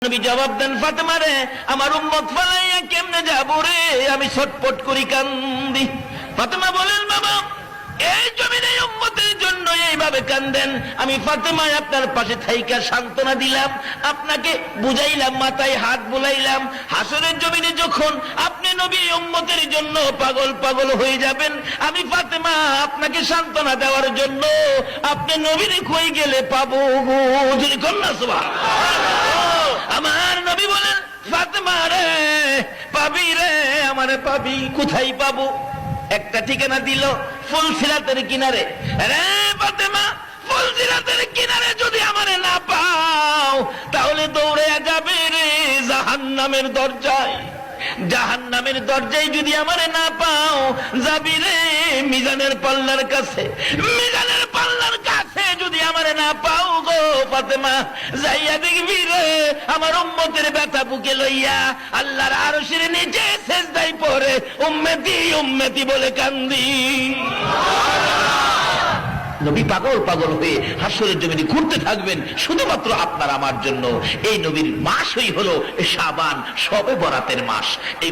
নবী জবাব দেন, ফাতেমা রে, আমার উম্মত ফালাইয়া কেমনে যাব রে, আমি ছটপট করি, কান্দি। ফাতেমা বলেন, বাবা এই জমিনে উম্মতের জন্য এইভাবে কান্দেন। আমি ফাতেমা আপনার পাশে থাইকা সান্ত্বনা দিলাম, আপনাকে বুঝাইলাম, মাথায় হাত বুলাইলাম। হাসরের জমিনে যখন আপনি নবী উম্মতের জন্য পাগল পাগল হয়ে যাবেন, আমি ফাতেমা আপনাকে সান্ত্বনা দেওয়ার জন্য আপনি নবীর কই গেলে পাবো গো, যদি কন্যা সুবহানাল্লাহ। আমার নবী বলেন, ফাতেমা রে, পাবি রে, আমারে পাবি। কোথায় পাবো? একটা ঠিকানা দিল, ফুলসিরাতের কিনারে। রে ফাতেমা, ফুলসিরাতের কিনারে যদি আমারে না পাও, তাহলে দৌড়ে যাবে রে জাহান্নামের দরজায়। জাহান্নামের দরজায় যদি আমারে না পাও, যাবি রে মিজানের পাল্লার কাছে। মিজানের পাল্লার কাছে যদি আমারে না পাও গো ফাতেমা, যাইয়া দেখবি রে আমার উম্মতের ব্যথা বুকে লইয়া আল্লাহর আরশের নিচে সেজদায় পড়ে উম্মতি উম্মতি বলে কান্দি। নবী পাগল পাগল হয়ে হাসরের জমিনে ঘুরতে থাকবেন শুধুমাত্র আপনার আমার জন্য। এই নবীর মাসই হলো শাবান, শবে বরাতের মাস। এই